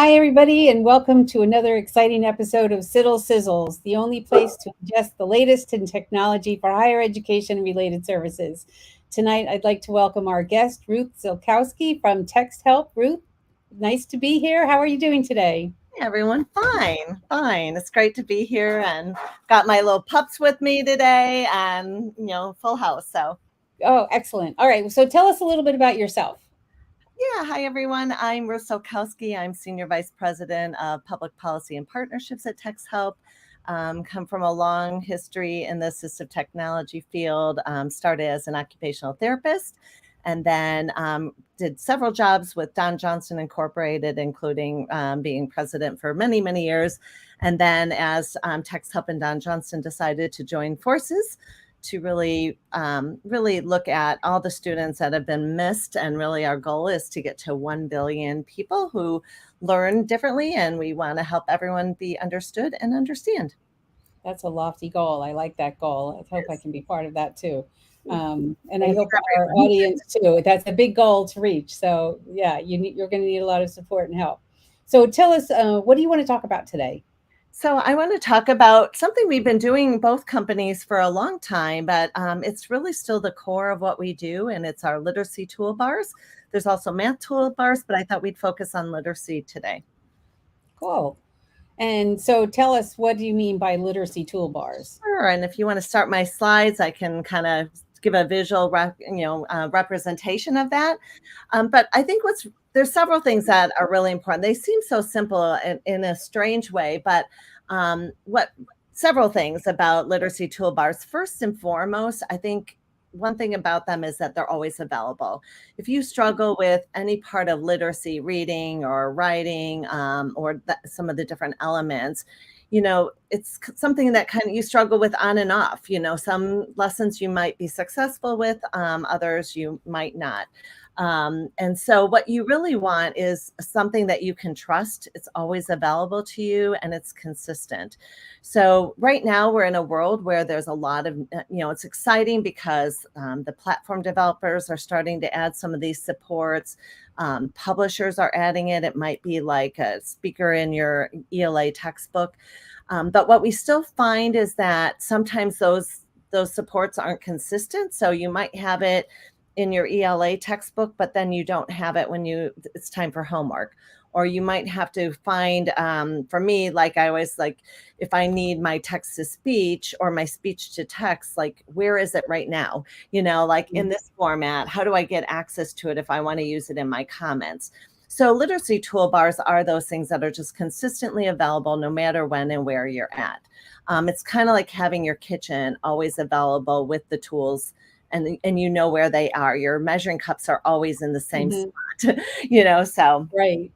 Hi, everybody, and welcome to another exciting episode of CIDDL Cizzles, the only place to ingest the latest in technology for higher education and related services. Tonight, I'd like to welcome our guest, Ruth Ziolkowski from TextHelp. Ruth, nice to be here. How are you doing today? Hey everyone, fine. It's great to be here and got my little pups with me today and, full house. So, Oh, excellent. All right, so tell us a little bit about yourself. yeah, hi everyone. I'm Ruth Ziolkowski. I'm Senior Vice President of Public Policy and Partnerships at TextHelp. Come from a long history in the assistive technology field, started as an occupational therapist, and then did several jobs with Don Johnson Incorporated, including being president for many, many years. And then as TextHelp and Don Johnson decided to join forces to really look at all the students that have been missed. And really our goal is to get to 1 billion people who learn differently, and we want to help everyone be understood and understand. That's a lofty goal. I like that goal. I hope I can be part of that too. And I Thank you, hope our everyone. audience too. That's a big goal to reach. So yeah, you're going to need a lot of support and help. So tell us, what do you want to talk about today? So I want to talk about something we've been doing both companies for a long time, but it's really still the core of what we do, and it's our literacy toolbars. There's also math toolbars, but I thought we'd focus on literacy today. Cool. And so tell us, what do you mean by literacy toolbars? Sure. And if you want to start my slides, I can kind of give a visual, representation of that. But I think there's several things that are really important. They seem so simple in a strange way, but what several things about literacy toolbars. First and foremost, I think one thing about them is that they're always available. If you struggle with any part of literacy, reading or writing, or some of the different elements, it's something that kind of you struggle with on and off. Some lessons you might be successful with, others you might not. And so what you really want is something that you can trust. It's always available to you and it's consistent. So right now we're in a world where there's a lot of, it's exciting because the platform developers are starting to add some of these supports. Publishers are adding it. It might be like a speaker in your ELA textbook. But what we still find is that sometimes those supports aren't consistent. So you might have it in your ELA textbook, but then you don't have it when it's time for homework. Or you might have to find, for me, like I always like, if I need my text to speech or my speech to text, like where is it right now? Like in this format, how do I get access to it if I want to use it in my comments? So literacy toolbars are those things that are just consistently available no matter when and where you're at. It's kind of like having your kitchen always available with the tools, and where they are. Your measuring cups are always in the same spot, so. Right.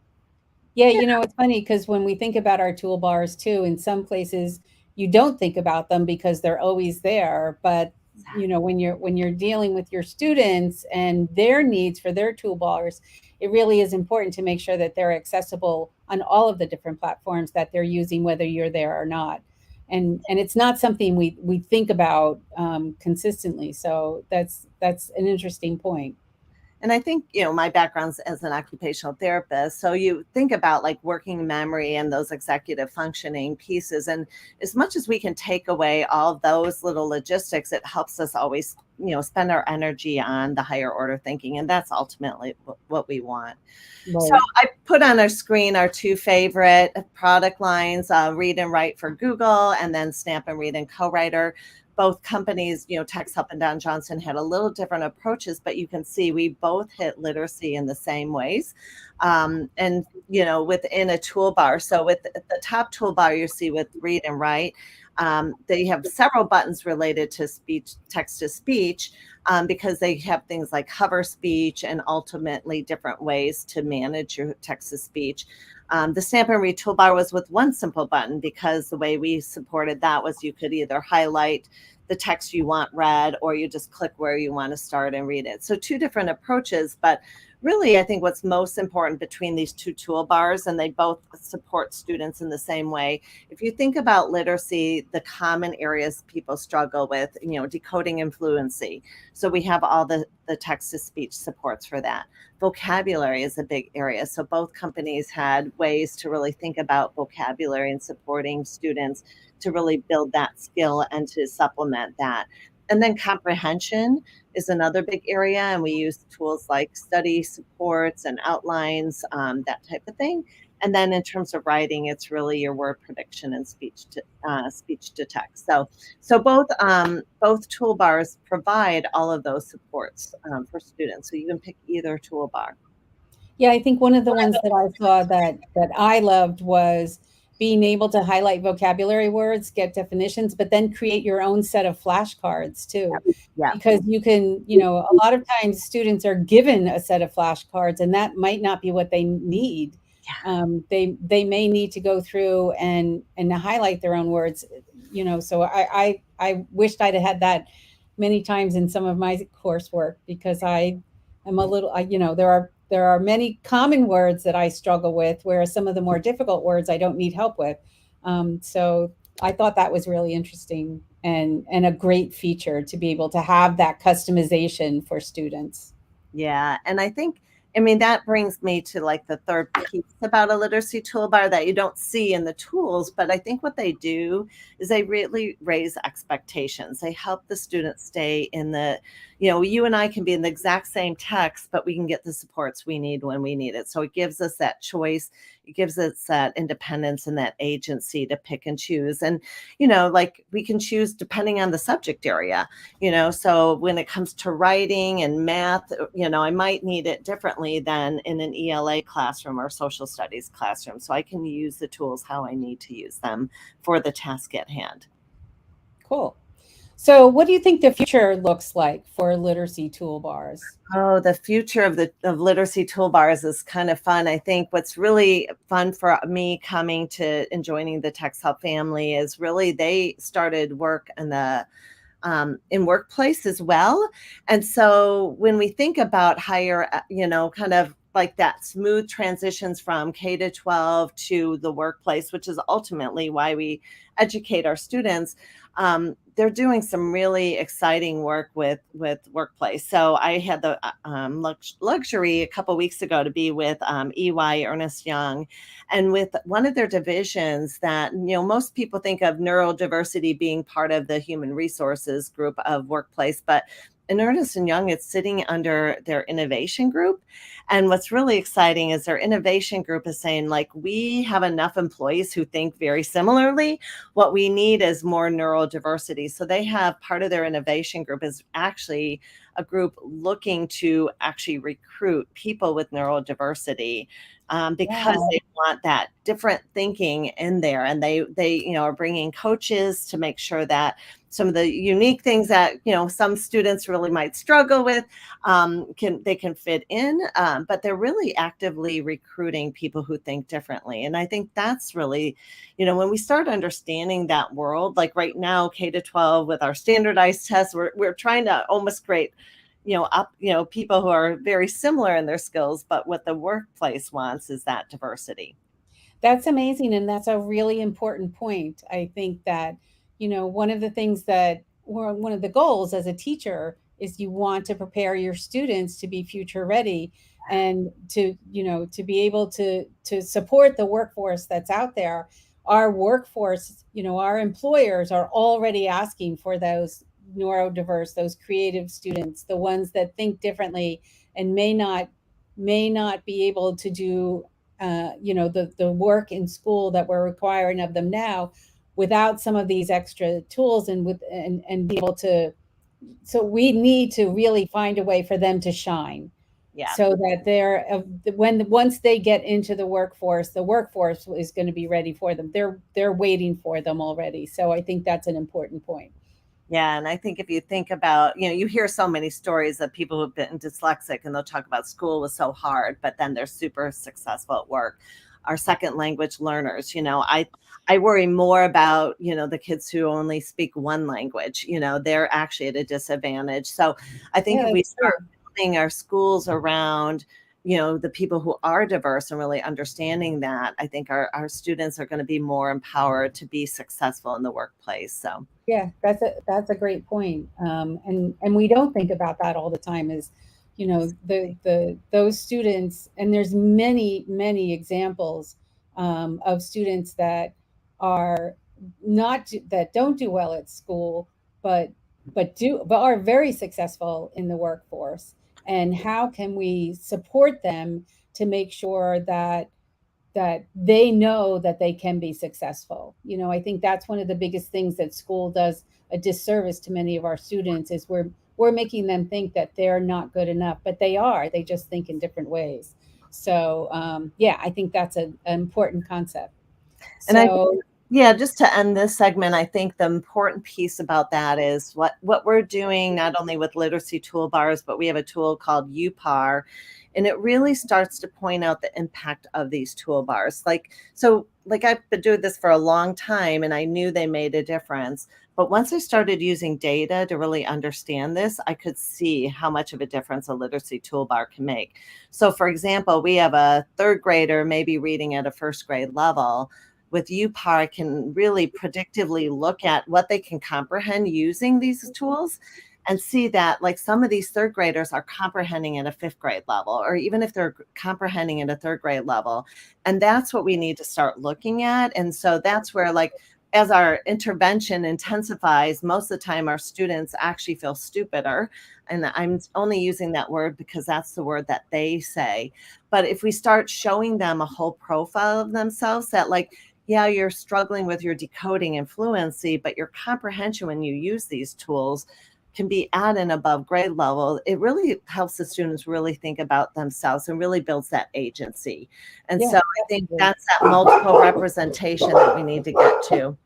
Yeah, it's funny because when we think about our toolbars too, in some places you don't think about them because they're always there. But when you're dealing with your students and their needs for their toolbars, it really is important to make sure that they're accessible on all of the different platforms that they're using, whether you're there or not. And it's not something we think about consistently. So that's an interesting point. And I think, my background's as an occupational therapist. So you think about like working memory and those executive functioning pieces. And as much as we can take away all those little logistics, it helps us always, spend our energy on the higher order thinking. And that's ultimately what we want. So Right. I put on our screen our two favorite product lines, Read and Write for Google, and then Snap and Read and Co-Writer. Both companies, TextHelp and Don Johnson, had a little different approaches, but you can see we both hit literacy in the same ways. And, within a toolbar. So with the top toolbar you see with Read and Write, they have several buttons related to speech, text to speech, because they have things like hover speech and ultimately different ways to manage your text to speech. The Snap and Read toolbar was with one simple button because the way we supported that was you could either highlight the text you want read or you just click where you want to start and read it. So two different approaches, but really, I think what's most important between these two toolbars, and they both support students in the same way. If you think about literacy, the common areas people struggle with, decoding and fluency. So we have all the text-to-speech supports for that. Vocabulary is a big area. So both companies had ways to really think about vocabulary and supporting students to really build that skill and to supplement that. And then comprehension is another big area, and we use tools like study supports and outlines, that type of thing. And then in terms of writing, it's really your word prediction and speech to text. So both toolbars provide all of those supports for students. So you can pick either toolbar. Yeah, I think one of the ones that I saw that I loved was being able to highlight vocabulary words, get definitions, but then create your own set of flashcards too. Yeah, Because you can, a lot of times students are given a set of flashcards and that might not be what they need. They may need to go through and highlight their own words, so I wished I'd have had that many times in some of my coursework because I am a little, there are many common words that I struggle with, whereas some of the more difficult words I don't need help with. So I thought that was really interesting and a great feature to be able to have that customization for students. Yeah, and I mean, that brings me to like the third piece about a literacy toolbar that you don't see in the tools, but I think what they do is they really raise expectations. They help the students stay in you and I can be in the exact same text, but we can get the supports we need when we need it. So it gives us that choice. It gives us that independence and that agency to pick and choose. And, like we can choose depending on the subject area, so when it comes to writing and math, I might need it differently than in an ELA classroom or social studies classroom. So I can use the tools how I need to use them for the task at hand. Cool. So what do you think the future looks like for literacy toolbars? Oh, the future of literacy toolbars is kind of fun. I think what's really fun for me coming to and joining the TextHelp family is really they started work in workplace as well. And so when we think about higher, kind of like that smooth transitions from K to 12 to the workplace, which is ultimately why we educate our students, they're doing some really exciting work with workplace. So I had the luxury a couple weeks ago to be with EY Ernest Young, and with one of their divisions that most people think of neurodiversity being part of the human resources group of workplace, but in Ernest and Young, it's sitting under their innovation group. And what's really exciting is their innovation group is saying, like, we have enough employees who think very similarly. What we need is more neurodiversity. So they have part of their innovation group is actually a group looking to actually recruit people with neurodiversity because Wow. they want that different thinking in there. And they are bringing coaches to make sure that some of the unique things that some students really might struggle with can fit in, but they're really actively recruiting people who think differently. And I think that's really, when we start understanding that world, like right now K to 12 with our standardized tests, we're trying to almost create people who are very similar in their skills, but what the workplace wants is that diversity. That's amazing, and that's a really important point. I think that, one of the things that or one of the goals as a teacher is you want to prepare your students to be future ready and to be able to support the workforce that's out there. Our workforce, our employers are already asking for those neurodiverse, those creative students, the ones that think differently and may not be able to do the work in school that we're requiring of them now without some of these extra tools and be able to. So we need to really find a way for them to shine Yeah. so that once they get into the workforce is going to be ready for them. They're waiting for them already. So I think that's an important point. Yeah, and I think if you think about, you hear so many stories of people who've been dyslexic and they'll talk about school was so hard, but then they're super successful at work. Our second language learners, I worry more about, the kids who only speak one language, they're actually at a disadvantage. So I think Yeah, if we that's true. start building our schools around, the people who are diverse and really understanding that, I think our students are going to be more empowered to be successful in the workplace. So Yeah, that's a great point. And we don't think about that all the time. Is the those students, and there's many examples of students that are not that don't do well at school, but but are very successful in the workforce. And how can we support them to make sure that they know that they can be successful. I think that's one of the biggest things that school does a disservice to many of our students is we're making them think that they're not good enough, but they are. They just think in different ways. So yeah, I think that's an important concept. and I So Yeah, just to end this segment, I think the important piece about that is what we're doing not only with literacy toolbars, but we have a tool called UPAR, and it really starts to point out the impact of these toolbars. Like I've been doing this for a long time, and I knew they made a difference. But once I started using data to really understand this, I could see how much of a difference a literacy toolbar can make. So, for example, we have a third grader maybe reading at a first grade level. With UPAR, I can really predictively look at what they can comprehend using these tools and see that like some of these third graders are comprehending at a fifth grade level, or even if they're comprehending at a third grade level. And that's what we need to start looking at. And so that's where like as our intervention intensifies, most of the time our students actually feel stupider. And I'm only using that word because that's the word that they say. But if we start showing them a whole profile of themselves that like, yeah, you're struggling with your decoding and fluency, but your comprehension when you use these tools can be at and above grade level. It really helps the students really think about themselves and really builds that agency. And yeah, so I think that's that multiple representation that we need to get to.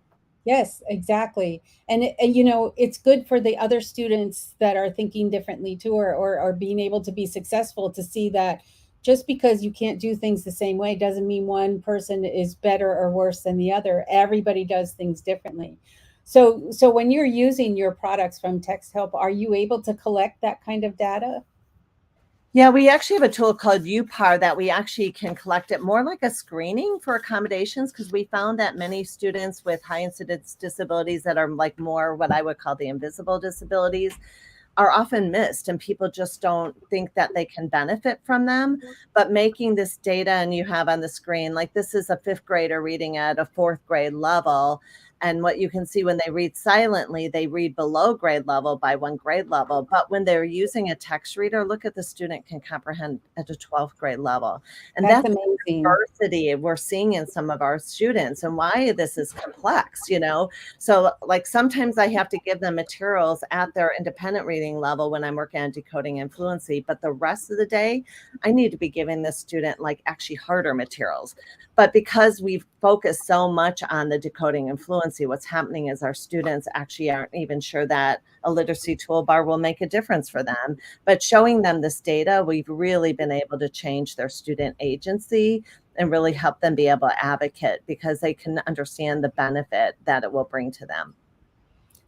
yes, exactly. And it's good for the other students that are thinking differently too, or being able to be successful to see that just because you can't do things the same way doesn't mean one person is better or worse than the other. Everybody does things differently. So when you're using your products from TextHelp, are you able to collect that kind of data? Yeah, we actually have a tool called UPAR that we actually can collect it more like a screening for accommodations, because we found that many students with high incidence disabilities that are like more what I would call the invisible disabilities are often missed, and people just don't think that they can benefit from them. But making this data, and you have on the screen, like this is a fifth grader reading at a fourth grade level. And what you can see when they read silently, they read below grade level by one grade level. But when they're using a text reader, look at the student can comprehend at a 12th grade level. And That's that's amazing. diversity we're seeing in some of our students and why this is complex. So like sometimes I have to give them materials at their independent reading level when I'm working on decoding and fluency, but the rest of the day I need to be giving the student like actually harder materials. But because we've focused so much on the decoding and fluency, what's happening is our students actually aren't even sure that a literacy toolbar will make a difference for them. But showing them this data, we've really been able to change their student agency and really help them be able to advocate because they can understand the benefit that it will bring to them.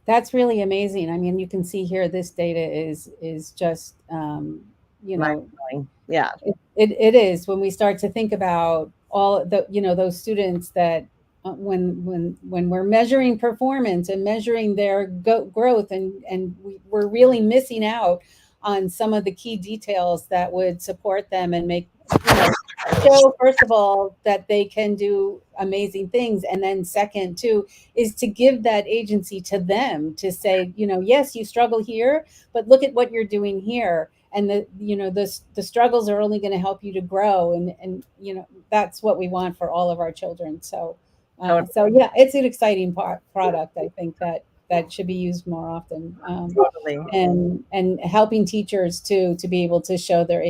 That's really amazing. I mean, you can see here this data is just you know Mind-blowing. Yeah. it is when we start to think about all the those students that when we're measuring performance and measuring their growth and we're really missing out on some of the key details that would support them and make show first of all that they can do amazing things, and then second too is to give that agency to them to say, yes, you struggle here, but look at what you're doing here, and the struggles are only going to help you to grow, and that's what we want for all of our children. So yeah, it's an exciting product. I think that should be used more often, Totally. and helping teachers to be able to show their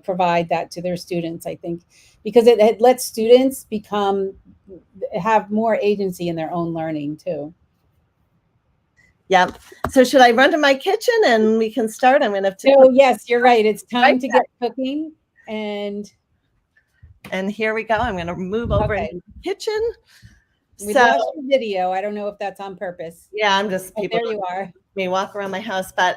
provide that to their students. I think because it lets students have more agency in their own learning too. Yeah. So should I run to my kitchen and we can start? I'm going to have to. So yes, you're right. It's time Right to get cooking. And here we go. I'm going to move over okay, into the kitchen. we So lost your video. I don't know if that's on purpose. yeah, I'm just But people there you are. me walk around my house. But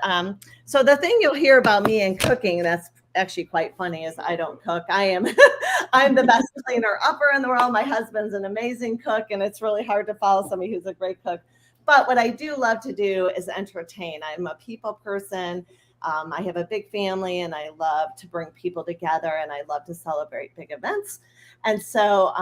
so the thing you'll hear about me in cooking, that's actually quite funny is I don't cook. I'm the best cleaner upper in the world. My husband's an amazing cook, and it's really hard to follow somebody who's a great cook. But what I do love to do is entertain. I'm a people person. I have a big family, and I love to bring people together, and I love to celebrate big events. And so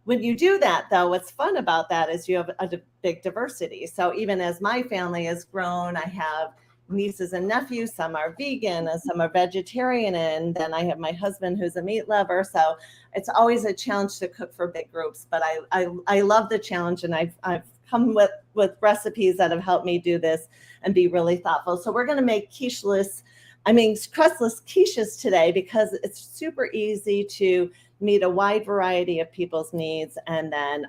when you do that, though, what's fun about that is you have a big diversity. So even as my family has grown, I have nieces and nephews. Some are vegan and some are vegetarian. And then I have my husband who's a meat lover. So it's always a challenge to cook for big groups. But I love the challenge, and I've come with recipes that have helped me do this and be really thoughtful. So we're going to make crustless quiches today because it's super easy to meet a wide variety of people's needs, and then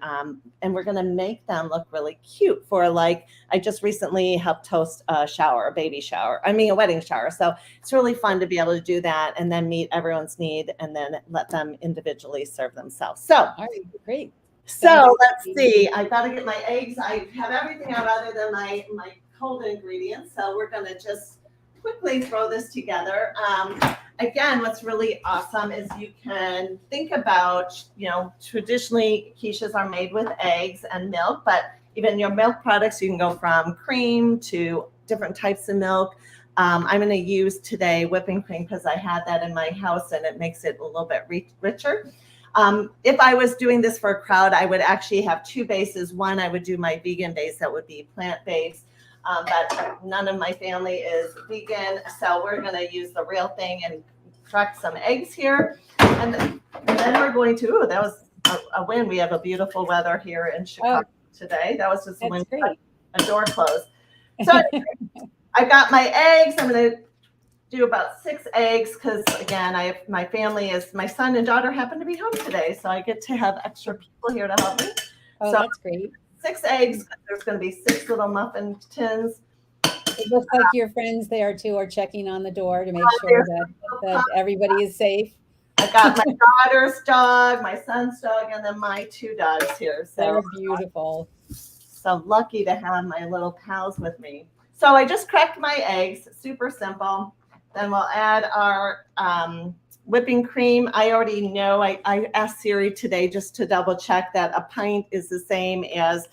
and we're going to make them look really cute for, like, I just recently helped host a wedding shower. So it's really fun to be able to do that and then meet everyone's need and then let them individually serve themselves. So All right, great. So let's see. I've got to get my eggs. I have everything out other than my cold ingredients. So we're going to just quickly throw this together. Again, what's really awesome is you can think about, traditionally quiches are made with eggs and milk, but even your milk products, you can go from cream to different types of milk. I'm going to use today whipping cream because I had that in my house and it makes it a little bit richer. If I was doing this for a crowd, I would actually have two bases. One, I would do my vegan base that would be plant-based. But none of my family is vegan, so we're going to use the real thing and crack some eggs here. And then we're going to, that was a win. We have a beautiful weather here in Chicago today. That was just a win. A door closed. So I got my eggs. I'm going to do about 6 eggs because, again, my son and daughter happen to be home today, so I get to have extra people here to help me. Oh, so that's great. 6 eggs. There's going to be 6 little muffin tins. It looks like your friends there too are checking on the door to make sure that everybody is safe. I got my daughter's dog, my son's dog, and then my 2 dogs here. So they're beautiful. So lucky to have my little pals with me. So I just cracked my eggs. Super simple. Then we'll add our whipping cream. I already know. I asked Siri today just to double check that a pint is the same as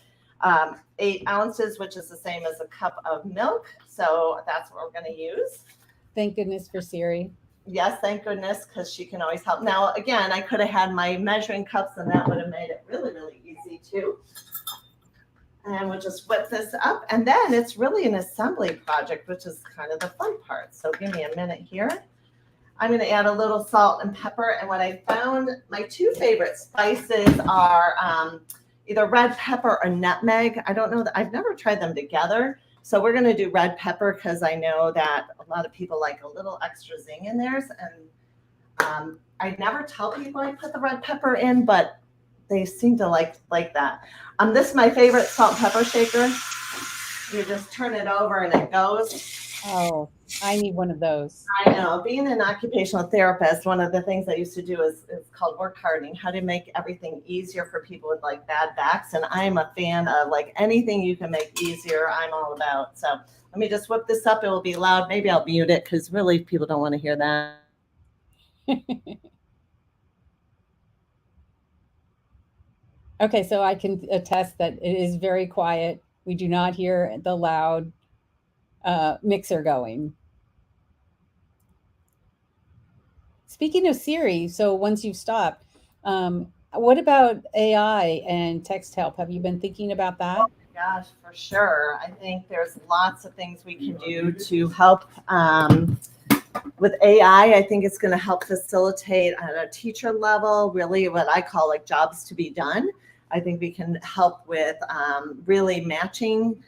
8 ounces, which is the same as a cup of milk. So that's what we're going to use. Thank goodness for Siri. Yes, thank goodness, because she can always help. Now, again, I could have had my measuring cups, and that would have made it really, really easy too. And we'll just whip this up. And then it's really an assembly project, which is kind of the fun part. So give me a minute here. I'm going to add a little salt and pepper. And what I found, my 2 favorite spices are either red pepper or nutmeg. I don't know that I've never tried them together. So we're going to do red pepper because I know that a lot of people like a little extra zing in theirs. And I never tell people I put the red pepper in, but they seem to like that. This is my favorite salt and pepper shaker. You just turn it over and it goes. Oh, I need one of those. I know. Being an occupational therapist, one of the things I used to do is called work hardening, how to make everything easier for people with like bad backs. And I'm a fan of like anything you can make easier, I'm all about. So let me just whip this up. It will be loud. Maybe I'll mute it because really people don't want to hear that. Okay, so I can attest that it is very quiet. We do not hear the loud mixer going. Speaking of Siri, so once you've stopped, what about AI and TextHelp? Have you been thinking about that? Oh my gosh, for sure. I think there's lots of things we can do to help with AI. I think it's going to help facilitate at a teacher level, really what I call like jobs to be done. I think we can help with really matching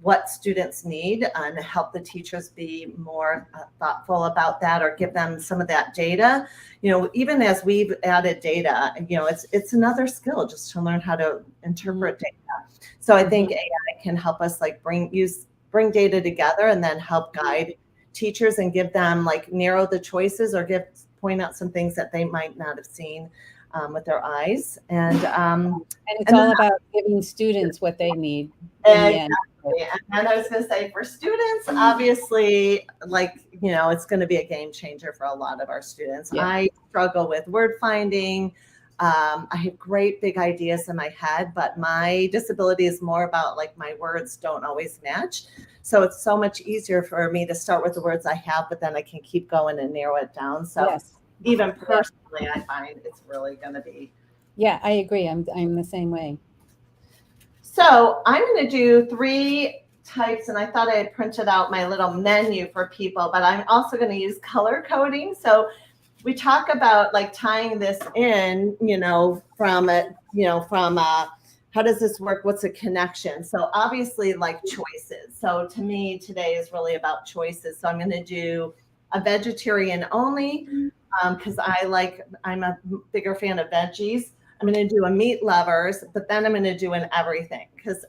what students need and help the teachers be more thoughtful about that or give them some of that data. Even as we've added data, it's another skill just to learn how to interpret data. So I think AI can help us like bring data together and then help guide teachers and give them like narrow the choices or point out some things that they might not have seen. with their eyes. And it's all about giving students what they need in the end. And I was going to say, for students, obviously, like, it's going to be a game changer for a lot of our students. Yeah. I struggle with word finding. I have great big ideas in my head, but my disability is more about like my words don't always match. So it's so much easier for me to start with the words I have, but then I can keep going and narrow it down. So even personally, I find it's really going to be. Yeah, I agree. I'm the same way. So I'm going to do 3 types, and I thought I had printed out my little menu for people, but I'm also going to use color coding. So we talk about like tying this in, from how does this work? What's a connection? So obviously like choices. So to me today is really about choices. So I'm going to do a vegetarian only because I'm a bigger fan of veggies. I'm going to do a meat lovers, but then I'm going to do an everything because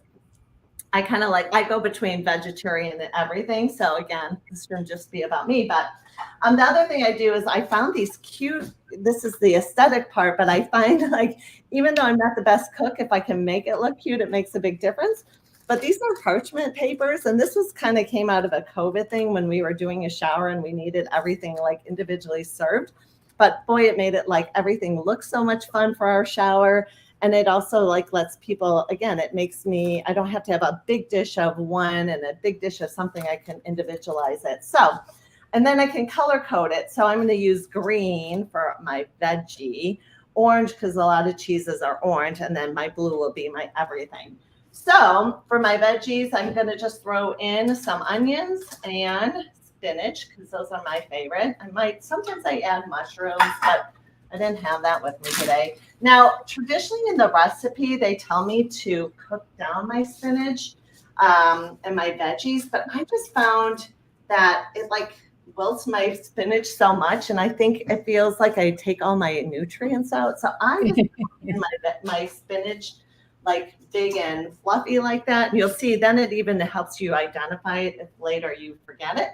I kind of I go between vegetarian and everything. So again, this shouldn't just be about me, but the other thing I do is I found these cute, this is the aesthetic part, but I find like, even though I'm not the best cook, if I can make it look cute, it makes a big difference. But these are parchment papers. And this was kind of came out of a COVID thing when we were doing a shower and we needed everything like individually served. But boy, it made it like everything look so much fun for our shower. And it also like lets people, again, it makes me, I don't have to have a big dish of one and a big dish of something. I can individualize it. So, and then I can color code it. So I'm going to use green for my veggie, orange because a lot of cheeses are orange, and then my blue will be my everything. So for my veggies, I'm going to just throw in some onions and spinach because those are my favorite. Sometimes I add mushrooms, but I didn't have that with me today. Now, traditionally in the recipe, they tell me to cook down my spinach and my veggies, but I just found that it wilts my spinach so much, and I think it feels like I take all my nutrients out. So I'm just in my spinach big and fluffy like that. And you'll see then it even helps you identify it if later you forget it.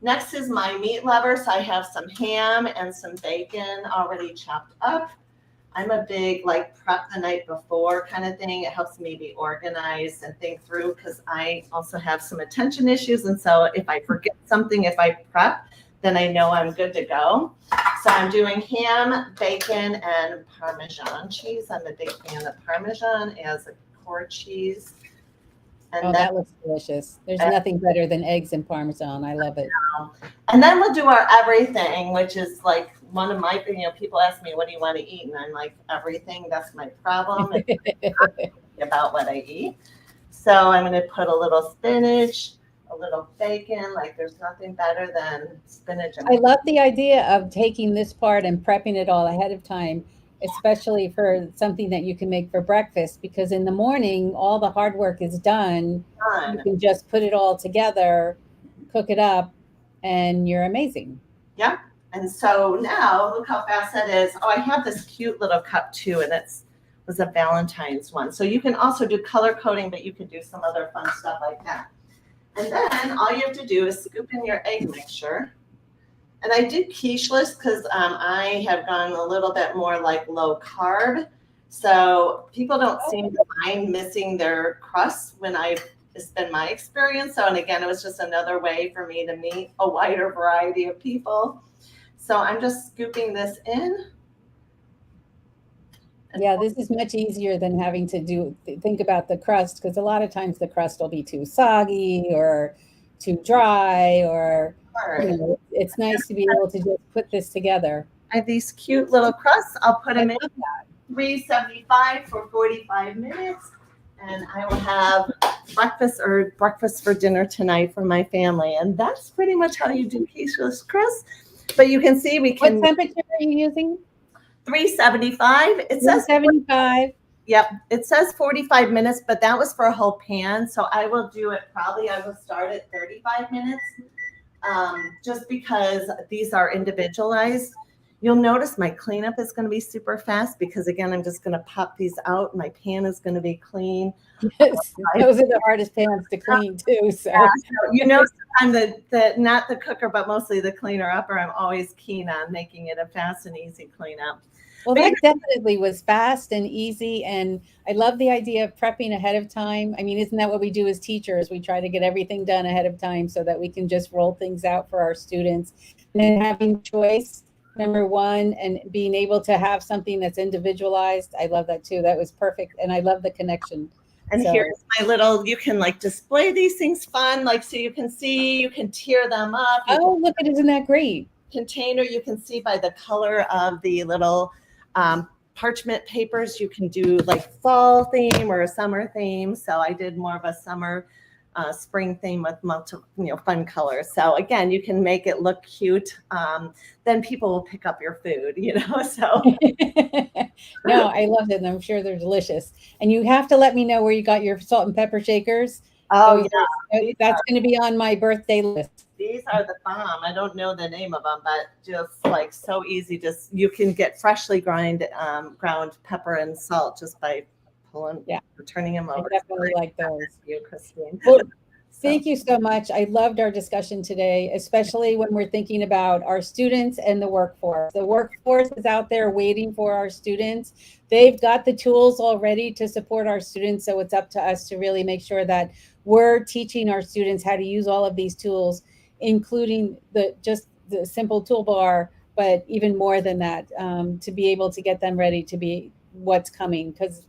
Next is my meat lover. So I have some ham and some bacon already chopped up. I'm a big prep the night before kind of thing. It helps me be organized and think through because I also have some attention issues. And so if I forget something, if I prep, then I know I'm good to go. So I'm doing ham, bacon, and Parmesan cheese. I'm a big fan of Parmesan as a core cheese. And that looks delicious. There's nothing better than eggs and Parmesan. I love it. And then we'll do our everything, which is one of my, people ask me, what do you want to eat? And I'm like, everything. That's my problem. About what I eat. So I'm going to put a little spinach, a little bacon. There's nothing better than spinach. I love the idea of taking this part and prepping it all ahead of time, especially for something that you can make for breakfast, because in the morning, all the hard work is done. You can just put it all together, cook it up, and you're amazing. Yeah. And so now look how fast that is. Oh, I have this cute little cup too, and was a Valentine's one. So you can also do color coding, but you can do some other fun stuff like that. And then all you have to do is scoop in your egg mixture. And I did quiches because I have gone a little bit more low carb. So people don't seem to mind missing their crust it's been my experience. So, and again, it was just another way for me to meet a wider variety of people. So I'm just scooping this in. Yeah, this is much easier than having to think about the crust, because a lot of times the crust will be too soggy or too dry, or it's nice to be able to just put this togetger. I have these cute little crusts. I'll put them in 375 for 45 minutes, and I will have breakfast for dinner tonight for my family. And that's pretty much how you do quiches crust. But you can see we can. What temperature are you using? 375. It says 375. Yep. It says 45 minutes, but that was for a whole pan. So I will do it I will start at 35 minutes just because these are individualized. You'll notice my cleanup is going to be super fast because, again, I'm just going to pop these out. My pan is going to be clean. Yes, those are the hardest pans to clean too. So, I'm not the cooker, but mostly the cleaner upper. I'm always keen on making it a fast and easy cleanup. Well, But that definitely was fast and easy, and I love the idea of prepping ahead of time. I mean, isn't that what we do as teachers? We try to get everything done ahead of time so that we can just roll things out for our students. And then having choice, number one, and being able to have something that's individualized. I love that too. That was perfect, and I love the connection. and So, here's my little, you can like display these things fun, like so you can see, you can tear them up, you can oh, look at, isn't that great? container, you can see by the color of the little parchment papers, you can do like fall theme or a summer theme. So I did more of a summer spring theme with multiple, fun colors. So again, you can make it look cute. Then people will pick up your food, so. No, I loved it, and I'm sure they're delicious. And you have to let me know where you got your salt and pepper shakers. Oh Those yeah, are, that's going to be on my birthday list. these are the bomb. I don't know the name of them, but just like so easy. Just you can get freshly ground pepper and salt just by pulling, Yeah, turning them I over. definitely like those. You, Christine. Well, So, thank you so much. I loved our discussion today, especially when we're thinking about our students and the workforce. The workforce is out there waiting for our students. They've got the tools already to support our students, so it's up to us to really make sure that we're teaching our students how to use all of these tools, including just the simple toolbar, but even more than that, to be able to get them ready to be what's coming, because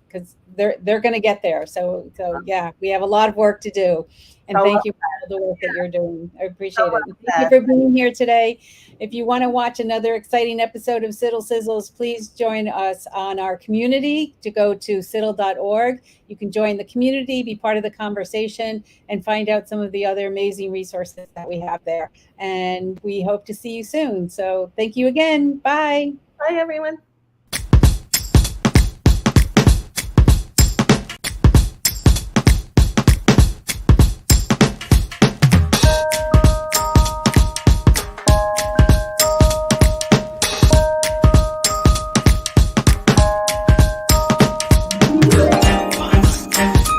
they're going to get there. So yeah, we have a lot of work to do, and so well thank you for all the work that you're doing. I so appreciate well it. And thank you said. for being here today. If you want to watch another exciting episode of CIDDL Cizzles, please join us on our community. To go to CIDDL.org, you can join the community, be part of the conversation, and find out some of the other amazing resources that we have there. And we hope to see you soon. So thank you again. Bye. Bye, everyone.